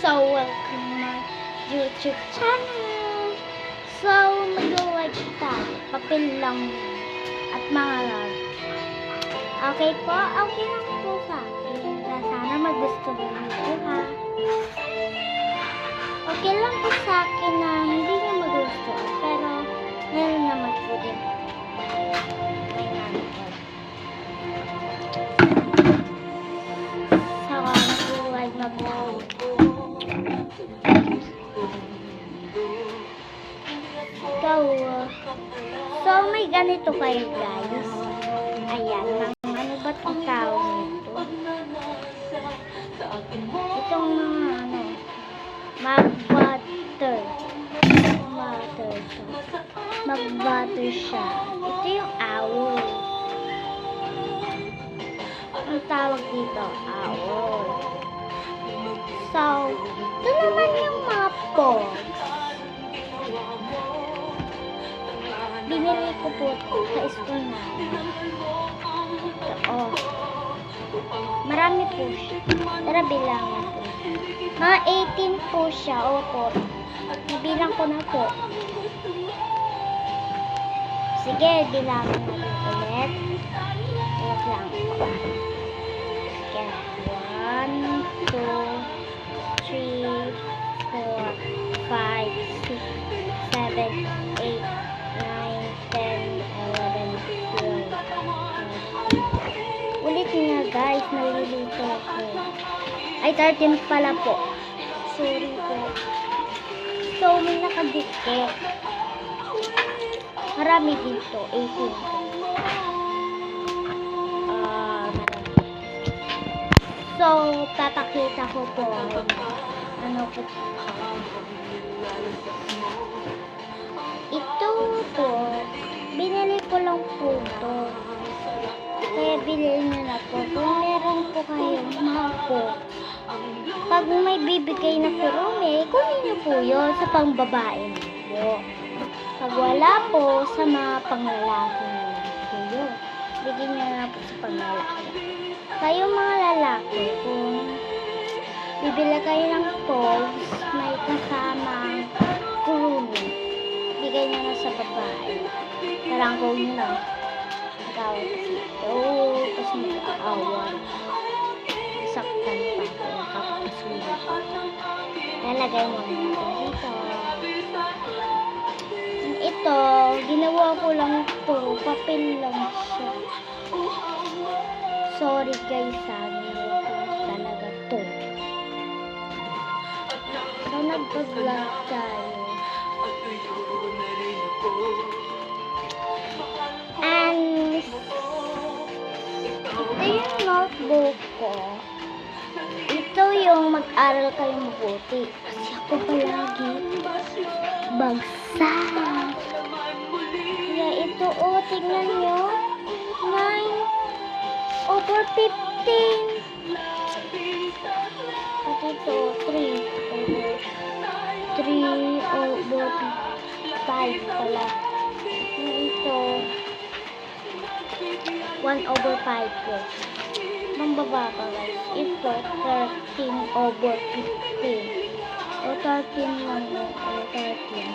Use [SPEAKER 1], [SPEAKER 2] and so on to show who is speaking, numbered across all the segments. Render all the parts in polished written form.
[SPEAKER 1] So, welcome my YouTube channel. So, mag-like tayo. Papel lang at mga love. Okay po? Okay lang po sa akin. Sana magustuhan niyo ha. Okay lang po sa akin na hindi niyo magustuhan. Pero, meron naman po din. May namin po. So, mag-like na po. So, may ganito kayo guys. Ayan, ano ba't ang tawag nito? Itong mga mag-butter siya. Mag-butter siya. Ito yung owl. Ang tawag dito, owl. So, ito naman yung mga pogs. Binili ko po sa school namin. Ito, marami po siya. Tara, bilangan po. Mga 18 po siya. Opo. Nabilang ko na po. Sige, bilangan natin ulit. Wait lang po. Sige. 1, 2, 3, 4, 5, 6, 7, 8, 12. Ulit nga guys, nalilito ako. Ay, 13 pala po. Sorry po. So, may nakadikit. Marami dito. 18. So, papakita ko po. Ano po. Ito po. Binili ko lang po ito. Kaya bilhin nyo na po. Kung meron po kayong mga po, pag may bibigay na perumi, kunin nyo po yun sa pangbabae po. Pag wala po, sa mga panglalaki na lang po yun. Bigyan nyo na po sa panglalaki. Kayo mga lalaki, kung bibila kayo ng pogs, may kasamang kurumi, bigay nyo na sa babae. Tarangkong nyo na. Tawag dito, tapos mag-aawan. Saktan pa ako, kapasulit. Lalagay mo natin dito. Ito, ginawa ko lang ito, papel lang siya. Sorry guys, ginawa ko talaga to. So, nagpag-vlog tayo. And ito yung notebook ko. Ito yung mag-aral kayo mabuti. Kasi ako palagi bagsak. Kaya ito, tingnan nyo. 9/15. At ito, 3/5 pala. Ito, 1/5 po. Mambaba ka guys. Ito, 13/15. O 13 lang mo. O 13.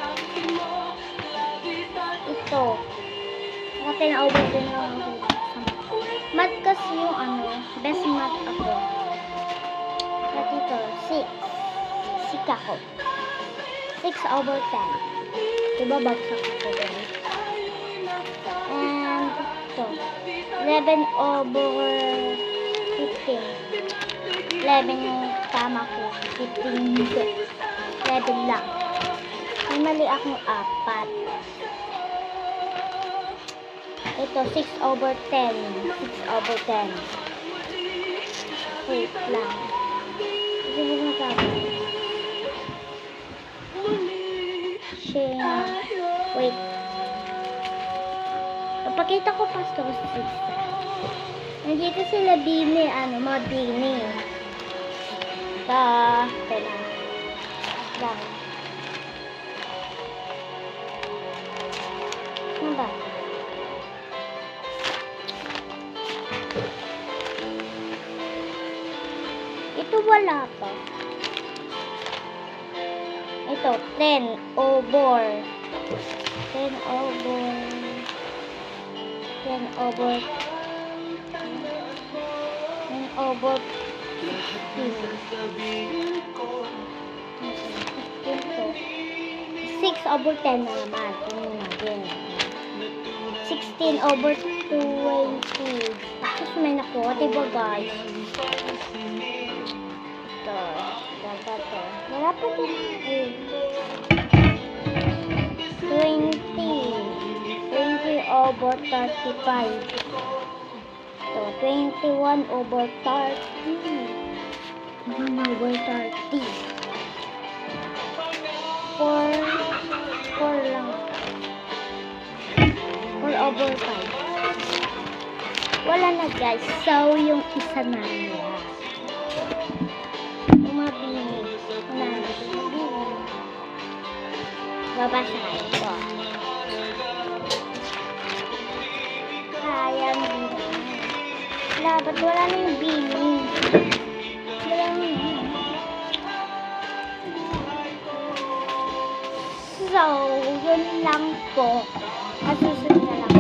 [SPEAKER 1] Ito. 10/10 lang ako. Math kasi yung best math ako. At ito, 6. Sika ko. 6/10. Diba bagsak ako guys? And ito. 11/15. 11 yung tama ko. 15 hindi. 11 lang. May mali akong 4. Ito, 6/10. 6/10. Wait lang. Kasi mo masabi. Wait. Papakita ko pa ito sa 6. Nandito sila bini, mga bini. Lang. Ano ba? Ito wala pa. Ito, 10 over 10 over 10 over 10 over 6 over 10 na naman. Tingnan natin. 16 over 20. Tapos may nakuha, diba guys? Ito. Dapat to. Wala pa din. 20 over 35. Ito. 21 over 30. 1 over 30. 4 lang. 4 over 5. Wala na guys. So, yung isa na nila. Umabili. Babasahin ko. Sayang din. Wala, ba't wala na yung bini? Wala na. So, yun lang po. At susunod na lang.